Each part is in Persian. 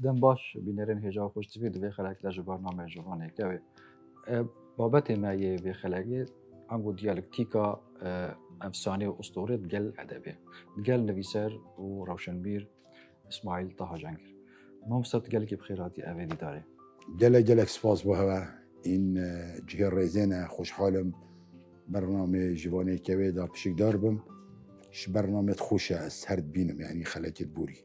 دم باش بینرین هجا خوش تفید دوی خلق لج برنامه جوانه که بابت ما یه به خلقی انگو دیالکتیکا افسانه و اسطوره دگل ادبی دگل نویسر و روشنبیر اسماعیل طه جنگر ما مستد دگل که بخیراتی اویدی داره جلك سپاس بۆ هەوە این جهێ ڕێزێنە خۆشحالم بەرنامە ژیوانەی کەوێدا پشکدار بم برنامەت خۆشە ئەس هەرد بینم یعنی خەلەکت بوری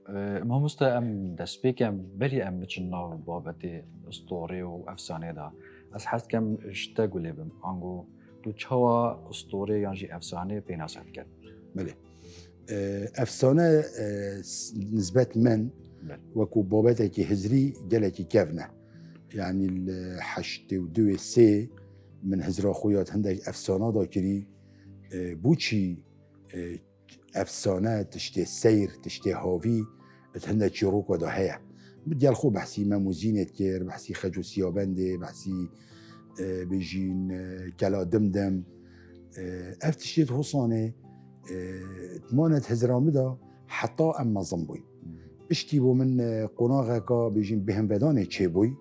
ما مست ام دسپیکم بری ام بچن ناو بابت اسطوره و افسانه دا از حست کم اشتا گلی بم انگو دو چوا اسطوره یانجی افسانه بیناست کرد بله ئەفسانە نسبەت من وەکو بابەتێکی هزری گەلێکی کەڤنە يعني الحشت ودوي سي من هزرا خويات هندك افسانه داكري بوچي افسانه تشتي سير تشتي هاوي هندك شروق ودا هيا بدي الخو بحسي ماموزين كير بحسي خجو سيابندي بحسي بيجين كلا دمدم افتشتيت حصانه تمانت هزرا مدا حتى اما زنبوي اشتيبو من قناغكا بيجين بهم بدانه چيبوي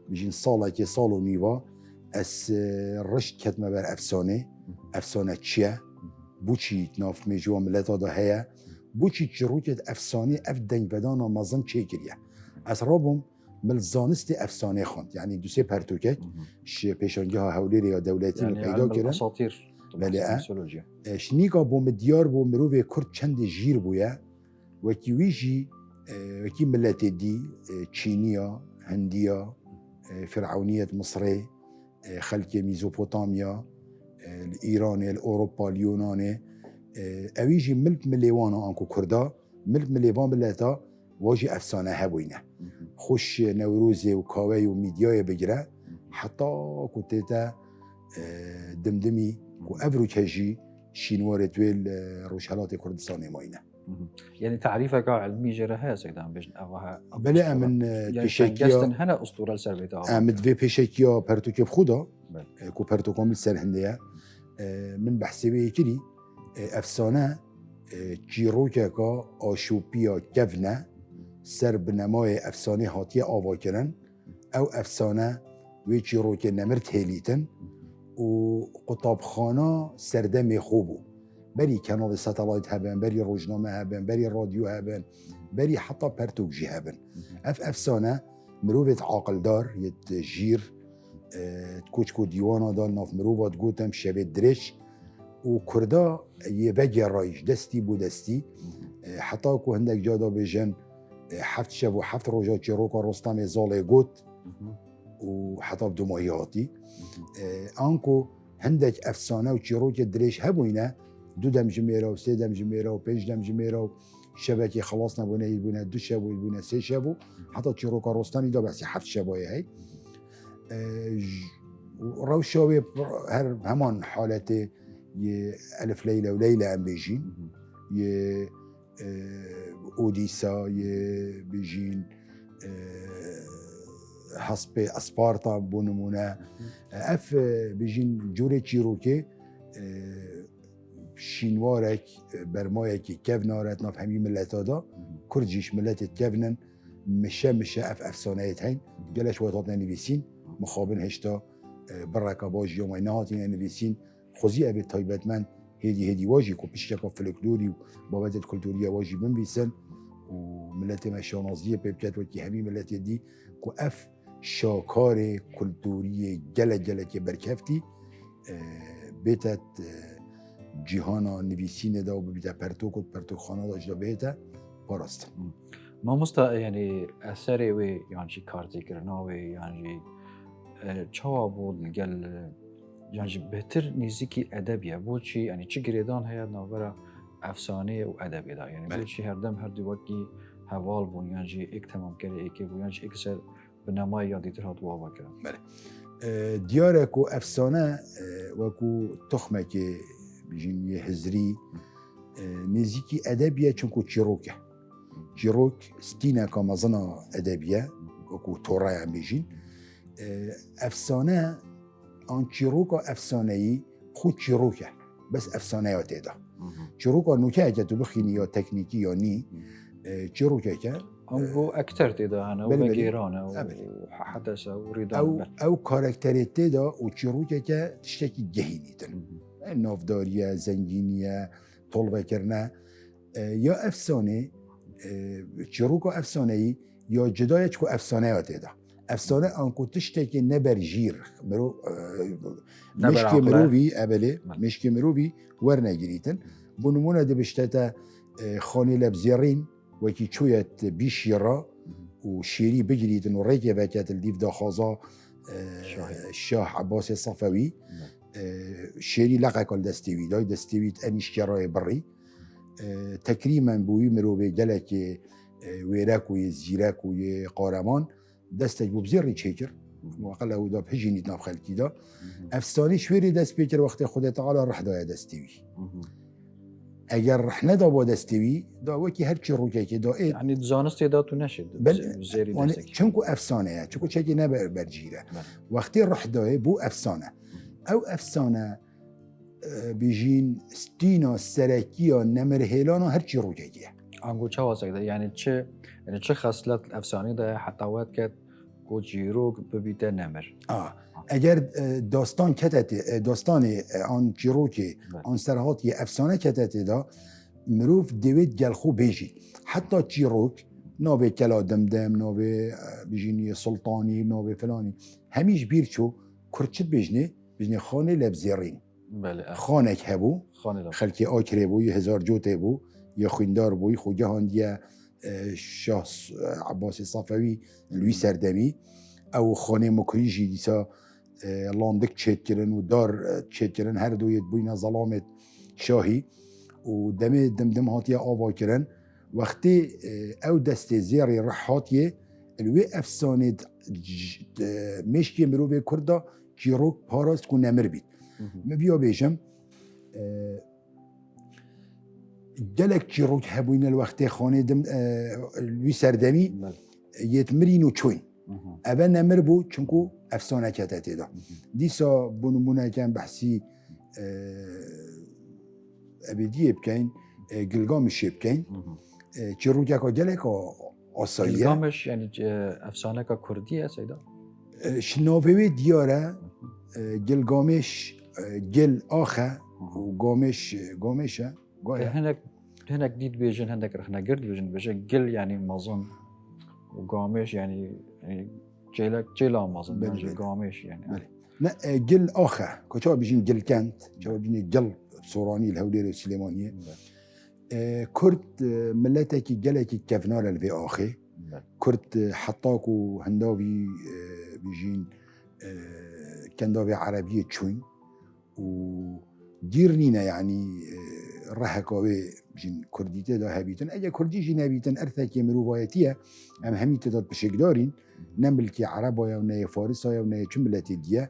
بيجين صالة صالو نيوا اس رشت كتمه بر افسانه چيه بوچی ناف میجوا ملتا دا هيا بوچی چروکت افسانه اف دنگ بدانا مازن چه کریه از رابم ملزانست افسانه خوند يعني دو سه پرتوکک پیشانگه ها حولی یا دولتی رو پیدا کردن اساطیر بله شنیگا بوم دیار بو مروه کرد چند جیر بویا وکی ویجی وکی ملت دی چینیا هندیا فرعونية مصر خلق ميزوبوتاميا الإيراني الأوروبا اليوناني أويجي ملك مليوانا أنكو كردا ملك مليوان بلاتا واجي أفسانة هبوينة خوش نوروزي وكاوي وميدياي بجرا حتى كنتتا دمدمي وأفرو كجي شينوار تويل روشالات كردستاني ماينة يعني تعريفك علمي جرها سيدان بجن أوها بلا من بيشكيا هنا أسطورة السربيتا من في بيشكيا برتوكيب خودا كو برتوكوم السرهندية من بحسبه كلي أفسانة جيروكا آشوبيا كفنا سر بنماي أفسانة هاتية آواكرن أو أفسانة ويجيروكا نمرت هيليتن وقطابخانة سردمي خوبو بری کانال ساتلایت هبن بری روزنامه هبن بری رادیو هبن بری حتی پرتوکجی هبن افسانه مروفت عاقل دار یت جیر کوچکو دیوانا دار ناف مروفات گوتم شبه درش و کردا یه بگی رایش دستی بو دستی حتی کو هندک جادا بجن هفت شب و هفت روزا چروکا رستم زاله گوت و حتی بدو ماهیاتی آنکو هندک افسانه و چروک درش هبوینه دو دم جميرة وسه دم جميرة وبيج دم جميرة شبكة خلاصنا بنا يبونا دو شبو يبونا سه شبو حتى تشروكا رستمي دا بس حفت شبايا هاي روشاوي هر همان حالته يه ألف ليلة وليلة أم بيجين يه أوديسا يه بيجين حسب أسبارتا بونمونا أف بيجين جوري تشيروكي شینوارک برمایکی کفنارت ناف همی ملت دا کرجیش ملت کفنن مشه افسانهت هین گلش وقت نویسین مخابن هشتا برکا باج یوم نهاتی نویسین خوزی ابی تایبت من هدی واجی کو پیشکا فلکلوری و بابت کلتوری واجی بنویسن و ملت مشانازی پیبکت و کی همی ملت دی کو اف شاکار کلتوری گله که برکفتی بیتت جهانا نویسین دا و ببیده پرتوک خانه داشته بهته پاراست ما مستا يعني اثر و يعني کارتی کرنا و يعني چوا بود گل يعني بهتر نزیکی ادبیه بود چی يعني چه گریدان هيا ناورا افسانه و ادبی دا يعني بود چی هر دم هر دو وقتی حوال بون يعني ایک تمام کرده ایک بون يعني ایک سر به نمای یادی تر هات وابا کرد بله دیاره کو افسانه و کو تخمه که بيجين يهزري نزيكي أدبية چونكو چيروك ستينا كامازنا أدبية وكو تورايا بيجين أفسانة آن چيروكا أفسانهي خود چيروكه بس أفسانه تيدا چيروكا نوكه اجا تو بخيني يا تكنيكي يا ني چیرۆکێکە ئەم بۆ ئەکتەر تێدا هەنە و بەلێ، بە بەلێ. گێرانە و بەلێ. حەدەسە و ڕیدان ئەو کارکتەرێت تێدا و چیرۆکێکە شتێکی گەهینیتن نافداریە زەنگینیە تۆڵبەکردە یا ئەفسانێ چیرۆک و ئەفسانەیی یا جدایەک و ئەفسانەیە تێدا ئەفسانە ئەنکو تشتێکی نەبەرژیر مشکی مرۆڤی ئەبلێ مشکی مرۆڤی وەرنەگریتن بۆ نمونە دەبشتێتە خانی لەبزێڕین وەکی چویەت بیشیڕە و شێری بگریتن و ڕێکێ بەکات لیفدا خازا شاه عباس صفوی شێری لەقەکەل دەستێوی دای دەستێویت ئەمیشکێڕای بڕی تەکریمەن بووی مرۆڤێ گەلێکێ وێرەک و زیرەک و قارەمان دەستێک بۆ بزێڕی چێکرد وەقە لەودا پژینیت ناو خەلکیدا ئەفسانی شوێری دەست پێ کرد وەختی خودێت تەعالا ڕەحدایە دەستێوی ئەگەر ڕەحنەدا بۆ دەستێوی داوەکی هەرچی ڕووکێکی دا ینی زانست تێدا تو نەشێت چونکو ئەفسانەیە چکو چێکی نەبەر بەرگیرە وەختی ڕەحدایە بوو ئەفسانە ئەو ئەفسانە بژین ستینا سەرەکیە نەمرهێلانە هەرچی ڕووکێکیە ئەنگۆ چاوەسەکدا یعنی چه خەسلەت ئەفسانەیدا حتاوات کرد بۆ جیرۆک ببیتە نەمر ئەگەر داستان کەتێ داستانی ئان چیرۆکی ئان سەرهاتی ئەفسانە کەتە تێدا مرۆڤ دەوێت گەلخۆ بێژی حتا چیرۆک ناوێ کەلا دەمدەم ناوێ بژینی سڵتانی ناوێ فلانی هەمیش بیر چوو کورچت بێژنێ بژنێ خانێ لەبزێڕین خانێک هەبوو خەلکی ئاکرێ بووی هزار جۆتێ بوو یا خوێندار بووی خۆگەهاندیە شاه عباسی صفوی لوی سەردەمی ئەو خانێ مکریژی دیسا لاندک چێتکردن و دار چێتکردن هەردوویت بووینە زەڵامێت شاهی و دەمێ دەمدەم هاتیە ئاواکردن وەختی ئەو دەستێ زێڕی ڕەحاتیە لوێ ئەفسانێت مشکی مرۆڤێ کووردا چیرۆک پاراست و نەمر بیت مبیا بێژم gelek çîrok hebûyne li wextê xanê dim wî serdemî yêt mirîn û çûyn. Ev nemir bû çunku efsaneke te têda. Dîsa bû nûmuneke behsî ebediyê bikeyn, Gilgamişê bikeyn. Çîrokeka gelek asayî ye. Gilgameş yani efsaneka Kurdî ye Seyda? Ji navê wê diyar e Gilgameş gil axe û Gameş e. هناك ديد بيجن هندك رحنا قرد بيجن بيجن قل يعني مازن وقامش يعني جيلا مازن يعني قامش يعني لا قل آخه كتاب بيجين قل كانت كتاب بيجين قل بصوراني الهولير السليمانية كرت ملتك قلك كفنار الفي آخه كرت حطاكو هنداوي بيجين كنداوي عربية تشوين وديرنينا يعني ڕەهکاوێ بژین کوردی تێدا هەبیتن ئەگە کوردیژی نەبیتن ئەرثێکی مرۆڤایەتیە ئەم هەمی تێدات پشکدارین نەملکی عەرەبایە و نەیە فارسایە و نەیە چ ملەتی دیە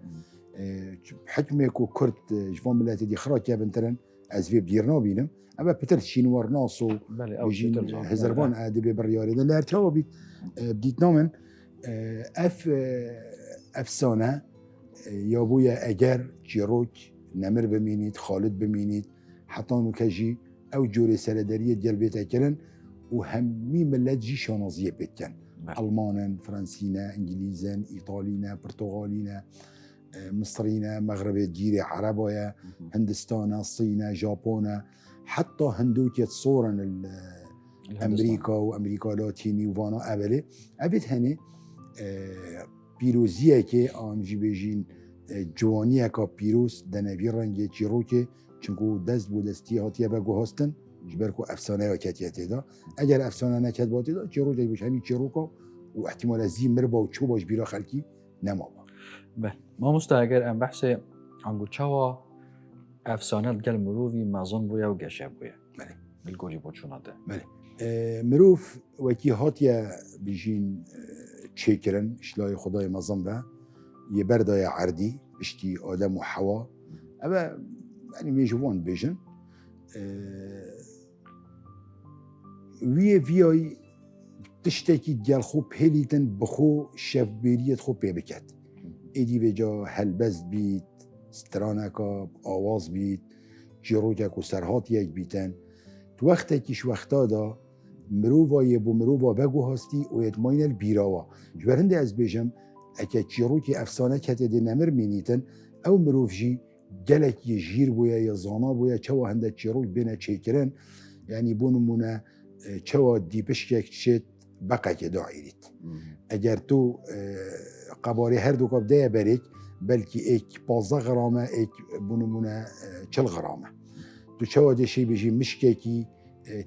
حکمێک و کورد ژ بۆ ملەتی دی خراکە بنترن ئەس vê بیر نابینم ئەمە پتر شینوەرناس و هزربان ئەدەبێ بڕیارێدا لە هەرچاوە بیت بدیتنا من ئەفسانە یا بوویە ئەگەر چیرۆک نەمر بمینیت خالد بمینیت حتان و کەژی ئەو جۆرە سەرەدەریە گەلبێتەکردن و هەمی ملەت جی شانازیە پێتکەن ئەڵمانن فرەنسینە ئینگلیزن ئیتالینە پرتۆغالینە مصرینە مەغربێت گیرێ عەرەبایە هندستانە سینە ژاپۆنە حتا هەندووکێت سۆرن ئەمریکا و ئەمریکا لاتینی و وانا ئەبلێ ئەبێت هەنێ پیرۆزیەکێ ئانجی بێژین جوانیەکە پیرۆز دەنەوی ڕەنگێ چیرۆکێ چونکو دەست بۆ دەستی هاتیە بە گوهاستن ji ber ku efsaneye ketiye têda eger efsane neket ba têda çîrokek bû hemî çîroka û ihtimala zî mirba û çûba ji bîra xelkî nemaba. Mamosta eger em behsê angu çawa efsanet gel mirovî mezin bûye û geşe bûye bilgorî bo çûna te. Mirov wekî hatiye bijîn çêkirin işlayê Xudayê mezin be yê berdaya erdî piştî Adem û Hewa ev yani mêjivan bêjin wî viyayî tiştekî gelxwe pêlîtin bixwe şevbêriyet xwe pê biket êdî vêca helbez bît straneka awaz bît çîrokek û serhatiyek bîtin tu wextekî ji wexta da مروفا بو مروفا بگو هستی و اتماین البیراوا جبر هنده از بیجم اکه چیروکی افسانه کتی دی نمر مینیتن او مروف جی گلک یه جیر بویا یا زانا بویا چوا هنده چیروک بینه چیکرن یعنی بونمونه چوا دیپشکک چید بقا که داعیریت اگر تو قباری هر دو کب ده بریک بلکه ایک 15 غرامه ایک بونمونه 40 غرامه تو چوا دشی بیجی مشکه کی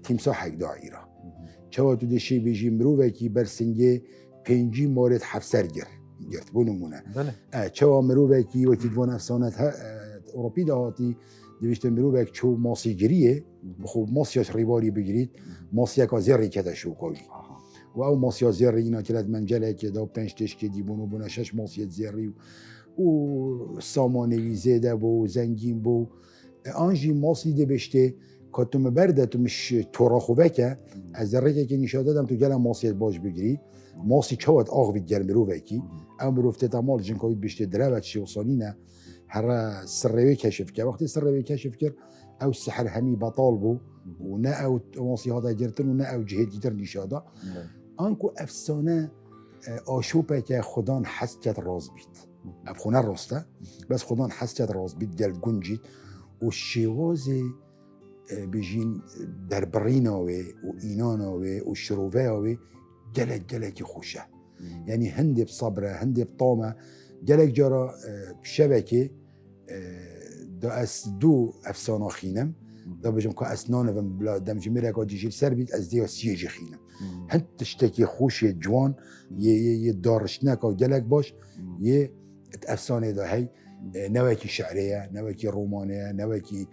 تیمساحک داعیره چوا تو دشی بیجی مروفه کی برسنگه 5 مورد 700 گرت بونمونه بله چوا مروفه کی وقتی دوان افسانت اوروپی دهاتی دویشت مروفه چو ماسی گریه بخو ماسیاش ریباری بگیرید ماسیا که زیری کده شوکاوی و او ماسیا زیری اینا کلت منجله که دا 5 تشکی دی بونو بونه 6 ماسیت زیری و سامانوی زیده بو زنگین بو آنجی ماسی ده بشته که تو مبرده تو مش تورا خوبه که از ذره که نشاده دادم تو گلم ماسیت باش بگیری ماسی چواد آغوید گل مروفه کی او مروفته تمال جنکاوید بشته دروت شی و صانینه هر سروی کشف که وقتی سروی کشف کرد او سحر همی بطال بو و نه او ماسی هادا گرتن و نه او جهد دیتر نشاده آنکو افسانه آشوبه که خدان حس کرد راز بید اب خونه راسته بس خدان حس کرد راز بید گل گنجید و شواز بجین در بریناوه و ایناناوه و شروفه گلک خوشه یعنی هندی بصبره هندی بطامه گلک جارا شبکه دا از دو افسانه خینم دا بجم که اسنانه و بلا دم جمیره که دیجیل سر بید از دیا سیجی خینم هند تشتکی خوش جوان یه دارشنه که گلک باش یه افسانه دا هی نوکی شعریه نوکی رومانه نوکی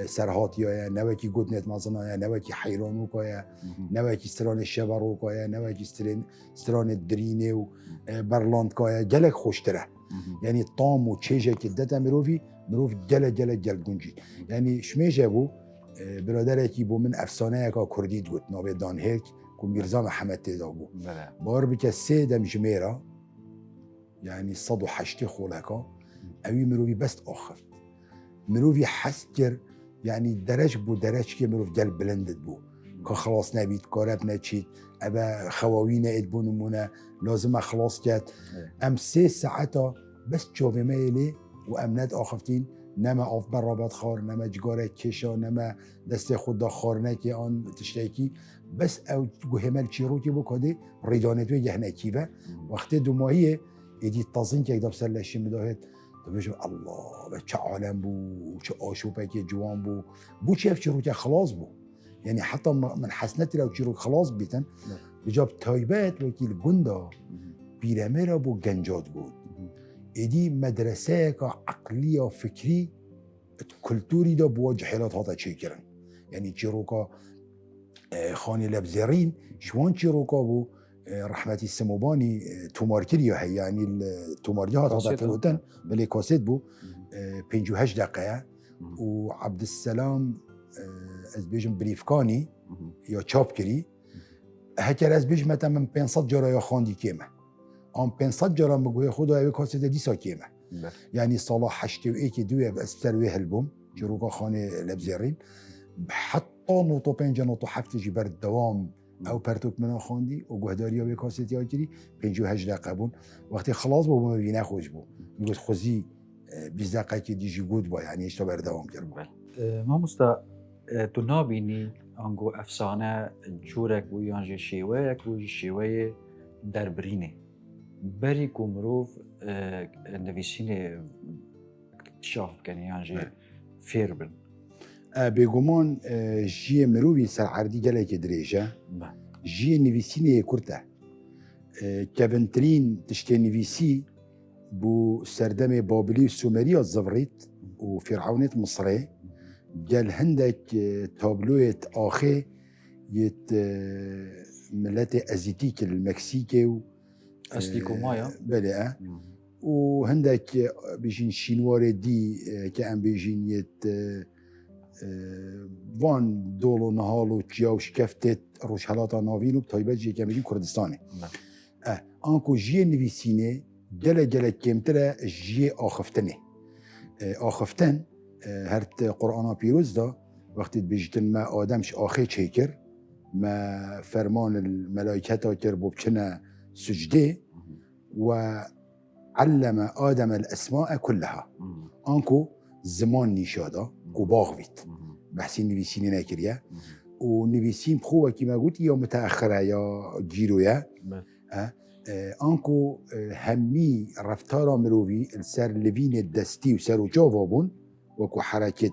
سرهاتیه نوکی گودنت مازنایه نوکی حیرانوکایه نوکی ستران شبروکایه نوکی ستران درینه و برلاندکایه گلک خوشتره یعنی طام و چیجه که دتا مروف گل گنجی یعنی شمیجه بو برادره کی بو من افسانه که کردی دوت ناوی دانهیک که میرزا محمد تیدا بو بار بکه 3 دم جمیره یعنی 108 خولکا اوی مروفی بست آخفت مروفی حس کرد یعنی درج بو درج که مروف گل بلندد بو که خلاص نبید کارب نچید ابا خواوین اید بونمونه لازم خلاص کرد ام 3 ساعتا بس چوبه میلی و امنت آخفتین نما آف برابط خار نما جگاره کشا نما دست خود دا خارنکی آن تشتکی بس او گوهمل چیروکی بو کده ریدانتوی یهنکی و وقتی دو ماهیه ایدی تازین که اکداب سرلشی مداهد تو بجو الله چه عالم بو چه آشوبه که جوان بو چه چیروکی خلاص بو یعنی حتی من حسنتی لو چیروک خلاص بیتن بجاب تایبت وکیل گندا بیرمه را بو گنجاد بود ایدی مدرسه که عقلی و فکری کلتوری دا بو جحیلات هاتا چه کرن یعنی چیروکا خانی لبزرین شوان چیروکا بو رحمتی سموبانی تومارکری هی یعنی توماری هاتا فروتن بلی کاسید بو 58 دقیقه و عبدالسلام از بیجم بریفکانی یا چاپ کری هکر از بیجم متا من 500 جارا یا خاندی کیمه آن 500 جارا مگوی خدا اوی کاسید دیسا کیمه یعنی سالا 81 دوی از سروی هلبوم چروکا خانه لبزرین حتی نوتو 5 نوتو 7 جی بر دوام او پرتوک منا خواندی و گهداری اوی کاسید یا کری 58 دقیقه بون وقتی خلاص بو مبینه خوش بو میگوید خوزی 20 دقیقه که دیجی گود با یعنی اشتا بر دوام کرد ما مستا تو نابینی انگو افسانه جورک بو یانجی شیوهک بو شیوه دربرینه بری کو مروف نویسین اکتشاف کنی یانجی فیر بن بگمان جی مروفی سرعردی گله که دریجه جی نویسین کرده کبنترین تشتی نویسی بو سردم بابلی و سومری از زفرید و فرعونت مصری قال هندك تابلوية آخي يت ملات أزيتيك المكسيكي و أستيكو مايا بلا وهندك بيجين شينوار دي كأن بيجين يت وان دولو نهالو تياوش كفتت روشهلاتا ناوينو بطيبات جي كان بيجين كردستاني انكو جي نويسيني جلا كمترا جي آخفتني آخفتن هرت قرآن پیروز دا وقتی بیشتن ما آدمش آخه چیکر ما فرمان الملائكة كربو بشنا سجده وعلم آدم الأسماء كلها أنكو زمان نشادا وباغويت بحسين نبيسين ناكريا ونبيسين بخوة كما قلت يا متأخرة يا جيرويا أنكو همي رفتارا مروفي السر لبين الدستي وسر جوابون وكو حركة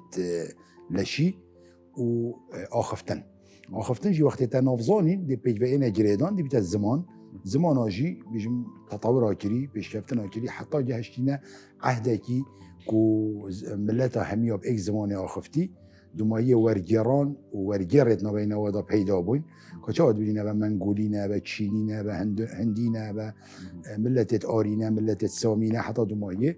لشي وآخفتن جي وقت تنافزانين دي بيج بقينا جريدان دي بيتا زمان آجي بيجم تطور آكري بيشكفتن آكري حتى جهشتنا عهدكي كو ملتا همية بإك زمان آخفتي دومایه ورگیران و ورگیرت نباید نوادا پیدا بوین که چه بودینه و منگولینه و چینینه و هندینه و ملت آرینه ملت سامینه حتی دومایه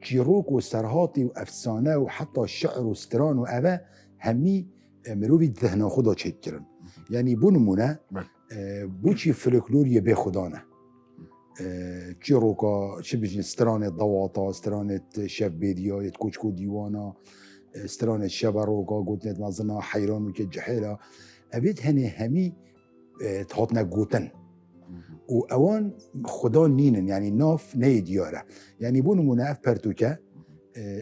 چیروک و سرهاتی و افسانه و حتی شعر و ستران و اوه همی مروی ذهن خدا چک کرن یعنی بو نمونه بو چی فلکلوری به خدانه چیروکا چه بجین سترانت ضواطا سترانت شف بیدیا یت کوچکو دیوانا سترانت شبروکا گوتنت مزنا حیران و که جحیلا اوید هنه همی تهاتنا گوتن و اوان خدا نینن یعنی ناف نه دیاره یعنی بو نمونه اف پرتوکه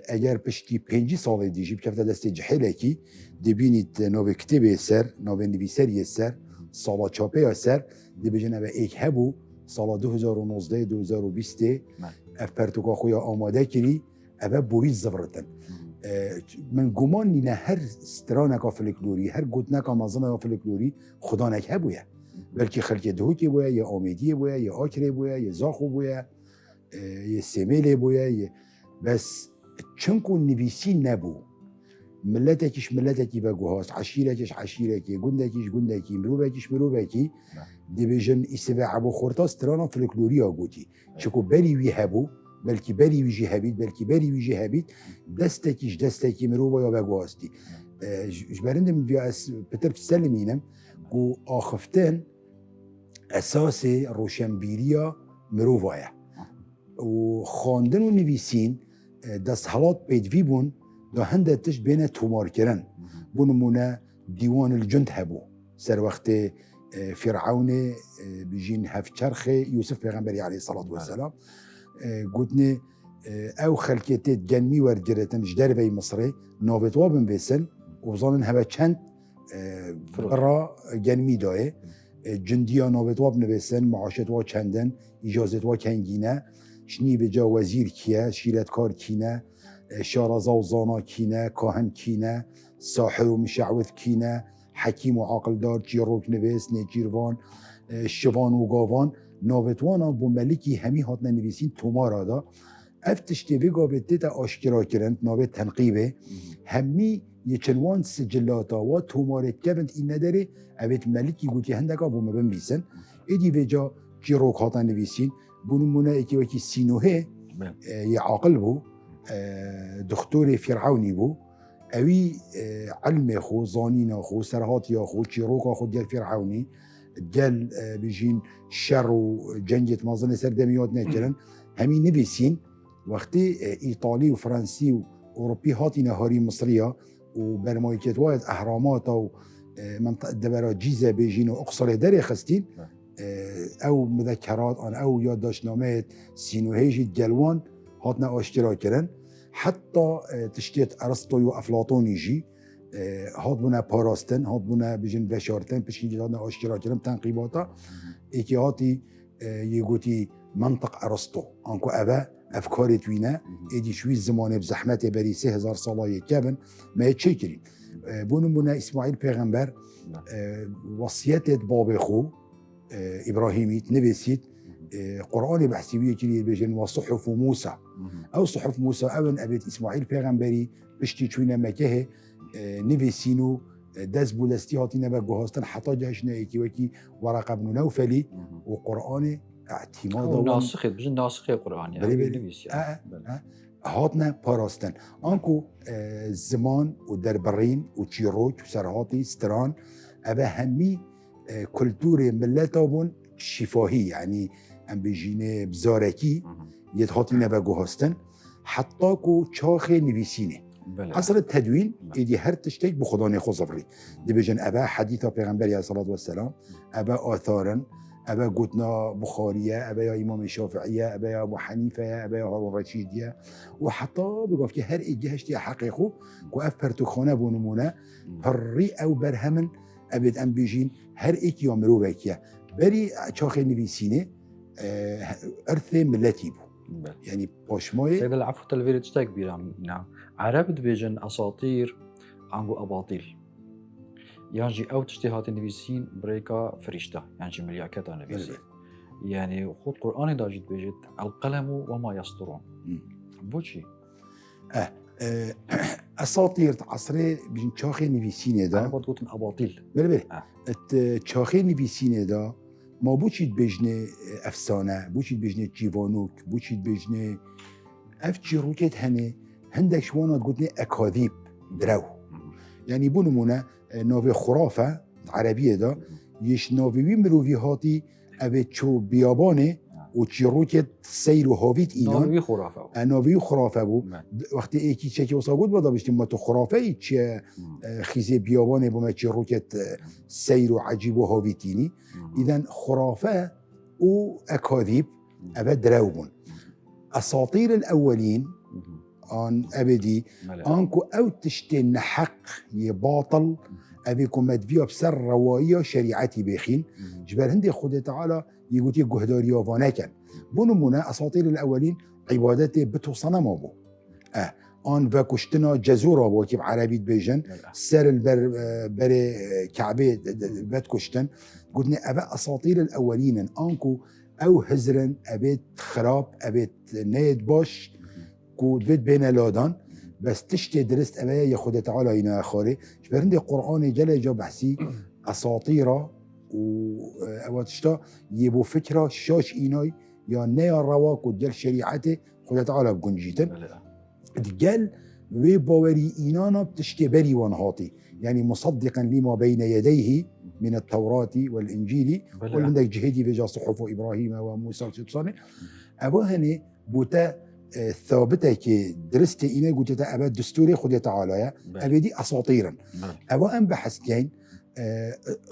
اگر پشتی 5 سال دیجی بکفته دست جحیله کی دبینید ناو کتبه سر ناو نویسری سر سالا چاپه سر دبیجنه و ایک هبو سال 2019-2020 اف پرتوکا خویا آماده کری اوه بویت زبرتن من گمان نینه هر سترانکا فلکلوری هر گوتنکا مازنکا فلکلوری خدا نکه بویا بلکه خلک دهوکی بویا یا آمیدی بویا یا آکره بویا یا زاخو بویا یا سمیل بویا بس چنکو نویسی نبو ملتکیش ملتکی بگو هاست عشیرکیش عشیرکی گندکیش گندکی مروبکیش مروبکی دیویژن ایسوه عبو خورتا سترانا فلکلوری ها گوتی چکو بری وی هبو بلکی بری وی جی هبید بلکی بری وی جی هبید دستکیش دستکی مروبا یا بگو هاستی جبرندم بیا پتر تسلمینم گو آخفتن اساس روشنبیریا مروبایا و خواندن و نویسین دست حالات پیدوی بون دا هنده تش بین تومار کرن بونمونه دیوان الجند هبو سر وقت فرعون بجين هفچرخ يوسف پیغمبری علیه الصلاة والسلام قلتني او خلقيتت جنمي ورجرتن جدار بي مصري نافتوابن بيسن وظنن هبا چند برا جنمي داي جنديا نافتوابن بيسن معاشتوا چندن اجازتوا کنگینه شنی به جا وزیر کیه شیرتکار کینه شارزا و زانا کینه کاهن کینه ساحر و مشعوذ کینه حکیم و عاقلدار چیروک نویس نیچیروان شوان و گاوان ناوتوانا بو ملکی همی هاتن نویسین تومارا دا افتشتی بگا بیتی تا آشکرا کرند ناوت تنقیبه همی یه چنوان سجلاتا و تومارت کبند این نداره اوید ملکی گوتی هندکا بو مبن بیسن ایدی بجا چیروک هاتن نویسین بونمونه ایکی وکی سینوه یه عاقل بو دکتور فرعونی بو اوی علم خو زانین خو سرهاتی خو چیروک خو دیل فرعونی دیل بجین شر و جنگت مازن سر دمیاد نکرن همین نویسین وقتی ایطالی و فرانسی و اوروپی هاتی نهاری مصریا و برمایکت واید اهرامات و منطقه دبرا جیزه بجین و اقصر داری خستین او مذکرات آن او یادداشتنامه سینوهیجی جلوان هاتنا آشکرا کرن حتی تشتیت ارسطو و افلاطونی جی هات بونا پاراستن هات بونا بجن بشارتن پشکی جدادنا آشکرا کرن تنقیباتا ایکی هاتی یه گوتی منطق ارسطو انکو اوه افکار توینه ایدی شوی زمانه بزحمت بری 3000 ساله کبن ما چه کریم بونا اسماعیل پیغمبر وصیتت باب خو ابراهیمیت نویسید قرآن بحثیویه کلیه بجن و صحف موسى او صحف موسى اون ابيت اسماعیل پیغمبری بشتی چوینه مکه نویسینو دز بولستی هاتینه و گوهاستن حتی جهشنه ایکی وکی ورق ابن نوفلی و قرآن اعتماد ناسخ بجن ناسخ قرآن بله بله هاتنا پاراستن آنکو زمان و دربرین و چیروک و سرهاتی ستران ابا همی کلتور ملتابون شفاهی یعنی ام بجینه بزارکی یه هاتینه و گوهاستن حتی کو چاخ نویسینه بله عصر التدوين نعم. إيدي هر تشتك بخداني خصفري دي بيجن أبا حديث پیغمبر عليه الصلاة والسلام أبا آثارا أبا قوتنا بخارية أبا يا إمام الشافعية أبا يا أبو حنيفة أبا يا هارون رشيدية وحتى بقول في هر إيجي هشتي حقيقو وأف برتخانة بونمونا بري أو برهمن أبد أم بيجين هر إيك يامرو بيكيا بري شاخي نبيسينه أرث ملتي بو بله يعني باشماي سيد العفو تلفيري تشتا كبيرة نعم عرب دبيجن أساطير عنقو أباطيل يعني أو تشتهات النبيسين بريكا فريشتا يعني ملياكتا نبيسين يعني خود قرآن دا جد بيجد القلم وما يسطرون بوشي اساطير عصري بجن شاخي نبيسينه أنا دا بود قلت أباطيل بله بله آه. شاخي نبيسينه دا ما بوشيد بجنه افسانه بوشيد بجنه جيوانوك بوشيد بجنه اف روكت هنه هندك شوانا قلتني اكاذيب درو يعني بونمونه نوفي خرافه عربيه دا يش نوفي مروفي هاتي ابي تشو بيابانه وتشي روكت سير وهوفيت اينان نووي خرافة نوفي خرافه بو بله. وقتی ایکی چکی واسه بود بادا بشتیم ما تو خرافه ای چه خیزه بیابانه با ما چه روکت سیر و عجیب و هاویتینی اذا خرافه و اکاذیب ابد دروبون اساطیر الاولین آن ابدی آنکو او تشتین حق ی باطل ابيكو مدفيو بسر روائية شريعتي بيخين جبال هندي خود تعالى يقول جهداري وفاناكن بونمونا اساطير الاولين عبادتي بتو صنم ابو آن و کشتنا جزورا با که عربی بیجن سر البر بر كعبه بد کشتن قلنا ابا اساطير الاولين انكو او هزرن ابيت خراب ابيت نيد باش كو بيت بين لادان بس تشتي درست ابا ياخد تعالى هنا خاري شبرندي قران جل جا بحسي اساطيره و اواتشتا يبو فكره شاش ايناي يا نيا رواق ودل شريعته خد تعالى بجنجيتن قال وباوري إينانا بتشتي بري وانهاطي يعني مصدقا لما بين يديه من التوراة والإنجيل وعندك جهدي بجا صحف إبراهيم وموسى وصالح أبوهني بوتا ثابته كي درست إينا قلت أبا دستوري خد تعالى أبا دي أساطيرا أبا أن بحثتين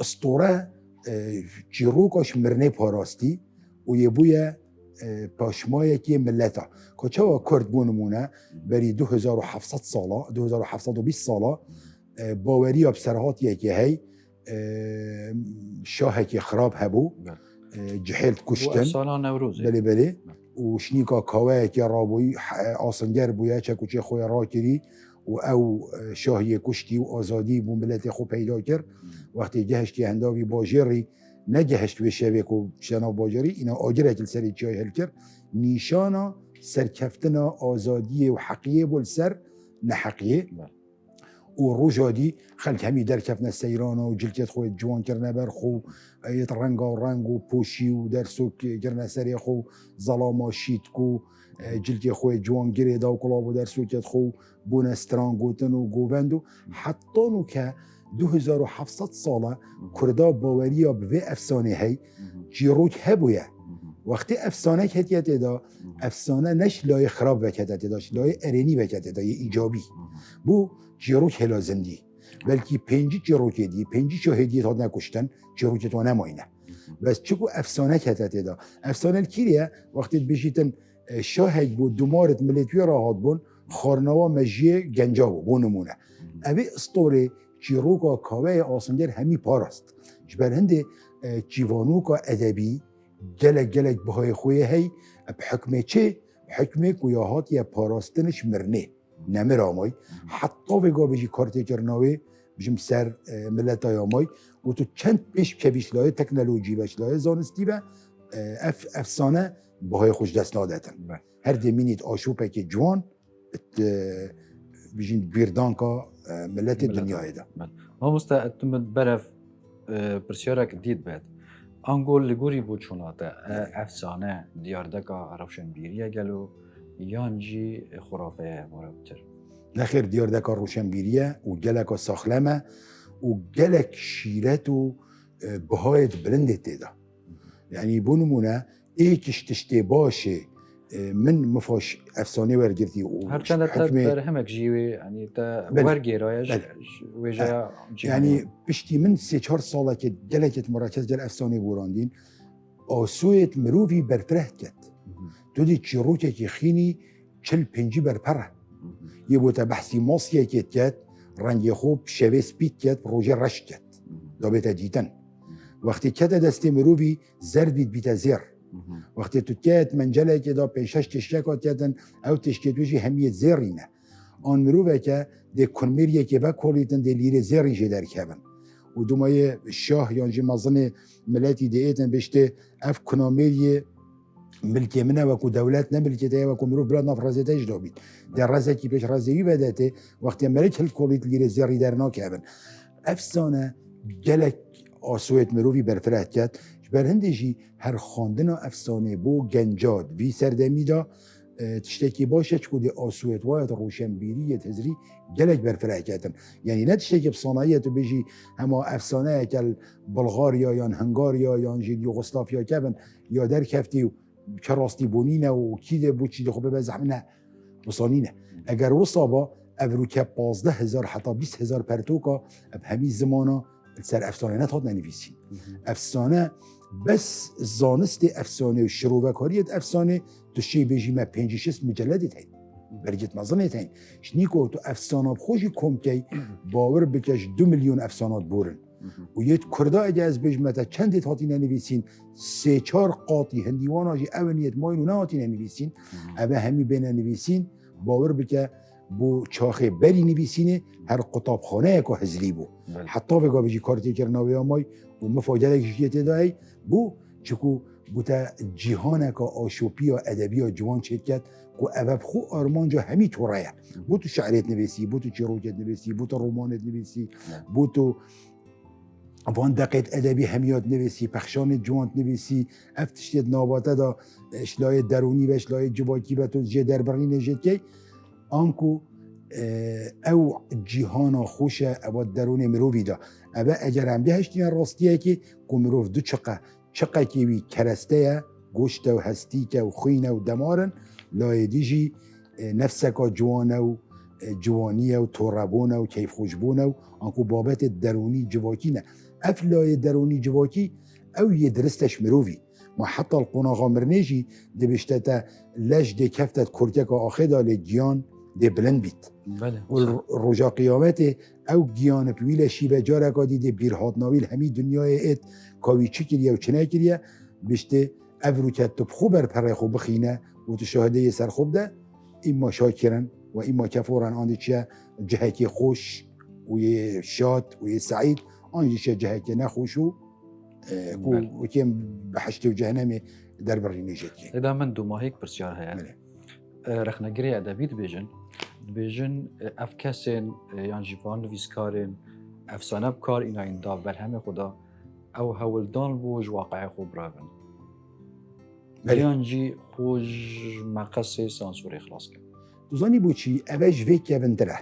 أسطورة جيروكاش مرني باراستي ويبويا پاشمایه که ملتا که چه کرد بونمونه بری 2700 ساله 2720 ساله باوری بسرهاتیه که هی شاه که خراب هبو جحیل کشتن سالا نوروز بله بله و شنیکا کاوه که رابوی آسنگر بویا چه کچه خوی را کری و او شاهی کشتی و آزادی بون ملت خو پیدا کرد وقتی جهش که هنداوی باجری نجهشت به شبکه و شنا باجری اینا آجره که سری چای هل کرد نیشانا سرکفتنا آزادی و حقیه بول سر نحقیه و روجادی خلق همی در کفنا سیرانا و جلکت خوی جوان کرنه برخو ایت رنگا و رنگ و پوشی و در سوک کرنه سری خو ظلاما شیتکو جلکی خوی جوان گریدا و کلاب و در سوکت خو بونستران گوتن و گووندو حتی نو که 2700 ساله کردا باوریا به افسانه هی جیروک هبویه وقتی افسانه کتیت دا افسانه نش لای خراب وکتت داش لای ارینی وکتت دا ایجابی بو جیروک لازم بلکی پنجی جیروک دی پنجی شاهدی تا نکشتن جیروک تو نماینه بس چکو افسانه کتت دا افسانه کیه وقتی بشیتن شاهد بود دومارت ملیتوی راحت بون خارنوا مجیه گنجاو بونمونه اوی اسطوره جیروکا کاوه آسنگر همی پاراست جبر هنده جیوانوکا ادبی گلک بهای خویه هی بحکمه چه؟ بحکمه کویاهات یا پاراستنش مرنه نمر آمای حتی بگا بجی کارتی کرناوی بجیم سر ملت آمای و تو چند پیش کبیش لای تکنولوژی بش لای زانستی و افسانه بهای خوش دست نادتن هر دمینید آشوپه که جوان بجین بیردانکا ملت دنیای دا ما مستعد برف پرسیارک دید بید انگول لگوری بود چوناته افسانه دیاردکا روشنبیریه گلو یانجی خرافه مرابطر نخیر دیاردکا روشنبیریه و گلکا ساخلمه و گلک شیرت و بهایت بلنده تیدا یعنی بونمونه ایکش تشتی باشه من مفاش افسانه ورگرتی و هرچند تبر همك جيوي يعني تا بله. ورقي رايج بله. وجا يعني پشتی من 3-4 ساله که گلکت مراکز گل افسانه بوراندین آسویت مروفی برفره کد تو دی چیروکه که خینی 40-50 برپره یه بوتا بحثی ماسیه کد کد رنگ خوب شویس بیت کد پروژه رشت کد دا بیتا دیتن وقتی کد دستی مروفی زرد بیت زیر وقتی تو کد منجله که دا 5-6 تشکات کدن او تشکتوشی همیت زیرینه آن مروفه که ده کنمیریه که با کولیتن ده لیره زیری جدر کبن و دومای شاه یانجی مازن ملتی دیتن بشته اف کنمیریه ملکی منه وکو دولت نملکی ده وکو مروف بلاد ناف رازه تاج دابید در رازه کی پیش رازهی بدته وقتی ملک هل کولیت لیره زیری در ناکبن افسانه گلک آسویت مروفی برفرهت کرد بر هندجی هر خواندن افسانه بو گنجاد وی سردمی دا تشتكي باشه تكون آسويت وايد روشنبيرية تزري جلك برفرع كاتن يعني لا تشتكي بصناعية بيجي هما أفسانة كالبلغاريا يا هنغاريا يا جيل يوغوسلافيا كابن يا در كفتي كراستي بونينا وكيده بوتشي خوبه بزح منها بصانينه اگر وصابا افروكا 15000 حتى 20000 برتوكا بهمي زمانه سر افسانه نتهاد ننویسین افسانه بس زانست افسانه و شروعکاریت افسانه تو شی بجی ما 5-6 مجلد هین برگت مزنه هین شنیکو تو افسانه خوشی کم کی باور بکش 2 میلیون افسانات بورن و یه کرده اگه از بجمتا چندی تاتی ننویسین 3-4 قاطی هندیوان آجی اونیت ماینو نهاتی ننویسین اوه همی بننویسین باور بکه بو چاخه بری نویسینه هر قطاب خانه که هزلی بو حتی بگا بجی کارتی کرناوی آمای و مفاجره کشیت دایی بو چکو بوتا جیهانه که آشوپی و ادبی و جوان چید کرد که اوه بخو آرمان جا همی طوره بو تو شعریت نویسی بو تو چیروکت نویسی بو تو رومانت نویسی بو تو وان دقیقت ادبی همیات نویسی پخشان جوانت نویسی افتشتید ناباته دا اشلای درونی و اشلای جواکی و تو جه دربری نجد که آنکو او جیهانا خوشه او درون مروفی دا او اگر هم هشتین راستیه که مروف دو چقه که وی کرسته گوشت و هستی که و خوینه و دمارن لای دیجی نفسکا جوانه و جوانیه و توربونه و کیف خوشبونه و آنکو بابت درونی جواکی نه اف لای درونی جواکی او یه درستش مروفی ما حتی القناغا مرنیجی دی بشتتا لش دی کفتت کرتک آخه داله گیان دی بلند بیت و رجا قیامت او گیان پویل شیبه جارکا دی بیرهات ناویل همی دنیای ایت کاوی چی کریه و چنه کریه بشته او رو که تو خوب برپره خوب بخینه و تو شاهده یه سر خوب ده ایما شاکرن و ایما کفورن آنده چه جهکی خوش و یه شاد و یه سعید آنده چه جهکی نخوش و کم بحشت و جهنم در بری نجد که اذا من دو ماهيك برسيار هيا رخنگري ادبي دبيجن اف كسن يعني جيفان فيسكارن افسانه بكار اینا این دا برهم خدا او هولدان بوج واقع خوب راون بليانجي خوش مقصي سانسوري خلاص كن دوزاني بوچي اوش فيك يفندره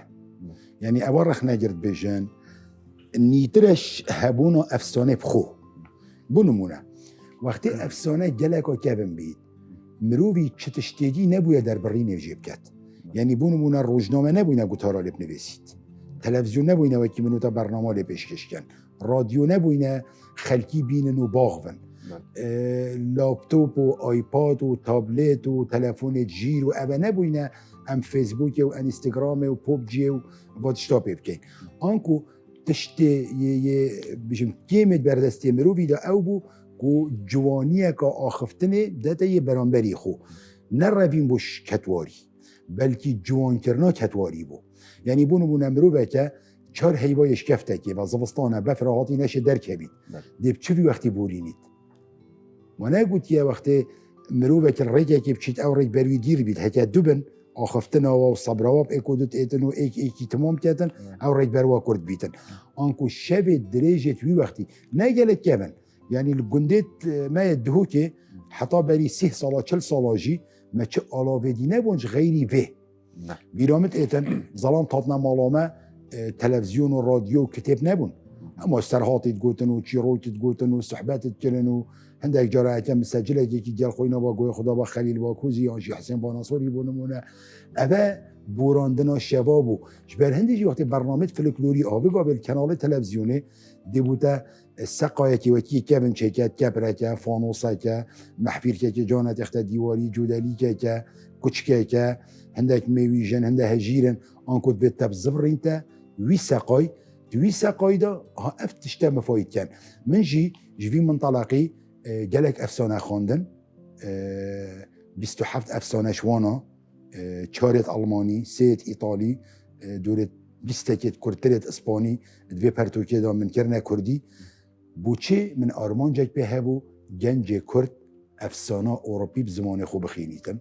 يعني اول رخنگرد بيجن نيترش هبونو افسانه بخو بونمونه وقتی افسانه گلکا کبن بید مروی چتشتیدی نبوید در بری نوجیب کد یعنی بونمونه روزنامه نبوینه گوتارا لب نویسید تلویزیون نبوینه وکی منو تا برنامه لب پیشکش کن رادیو نبوینه خلکی بینن و باغون لابتوپ و آیپاد و تابلت و تلفن جیر و اوه نبوینه ام فیسبوک و انستگرام و پوبجی و واتشتا بکن آنکو تشتی یه بشم کیمت بردستی مروی دا او بو کو جوانیه که آخفتنه داده یه برانبری خو نرویم بوش کتواری بلکی جوان کرنا کتواری بو یعنی بونو نمرو که 4 حیوایش کفته که و زوستانه بفراحاتی نشه درک بید دیب چوی وقتی بولینید و نگوت یه وقتی مرو که ریگه که بچید او ریگ بروی دیر بید حتی دوبن آخفتنه و صبرواب اکودت ایتن و ایکی تمام کردن او ریگ بروا کرد بیتن آنکو شب دریجت وی وقتی نگلت کبن يعني الجندات ما يدهو كي حتى بري 3 سالا 40 سالا جي ما تش علاوه دي نبونج غيري فيه بيرامت ايتن ظلام تاطنا مالامه تلفزيون وراديو وكتاب نبون اما استرهاتی تقوتن و چیروکی تقوتن و صحبت تکلن و هندك جرایت مسجله کی ديال خوينا با گوی خدا با خلیل با کوزی آنجی حسین با ناصری بونمونه اوه بوراندنا شبابو جبر هندی وقتی برنامه فلکلوری آبی قابل کانال تلویزیونی دیبوده سقایه کی وکی کبن چکت کبره که فانوسه که محفیر که جانت اخت دیواری جودلی که کوچکه که هندك میویجن هنده هجیرن آنکود به تبزبرین تا وی سقای دوی سقای دا ها افتشته مفاید کن من جوی منطلقی جلك افسانه خواندن 27 افسانه شوانا 4 الماني 3 ايطالي دولت 20 كرتلت اسباني دوی پرتوکی دا من کرنه کردی بوچه من آرمان جک به هبو گنج کرد افسانه اوروپی بزمان خوب خینیتن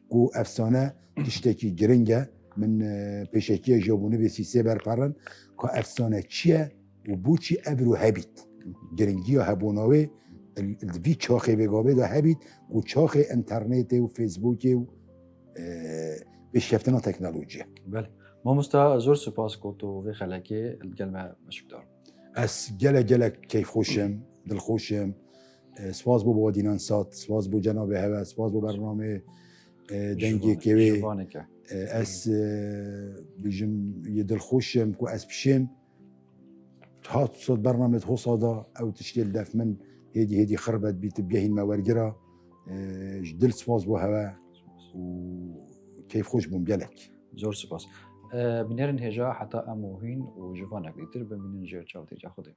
کو افسانه تشتکی گرنگه من پیشکی جوابونه به سیسه برپرن که افسانه چیه و بوچی ابرو هبیت گرنگی ها هبوناوه الوی چاخه بگابه دا هبیت و چاخه انترنت و فیسبوک و بشفتنا تکنولوژی بله ما مستا زور سپاس کوتو و خلاکی الکلمه مشکدار از گله کیف خوشم دل خوشم سپاس بو بادینان سات سپاس بو جناب هوا سپاس بو برنامه دنگی کوی از بيجم يدل خوشم كو از بشم هات صوت برنامج هو صدا او تشكيل داف من هدي خربت بيت بيهين مورجرا جدل سپاس بو هوا وكيف خوش بوم بيلك زور سپاس بنرن هجا حتى اموهين وجوانك ديتر بمنين جير چاوتي جا خودي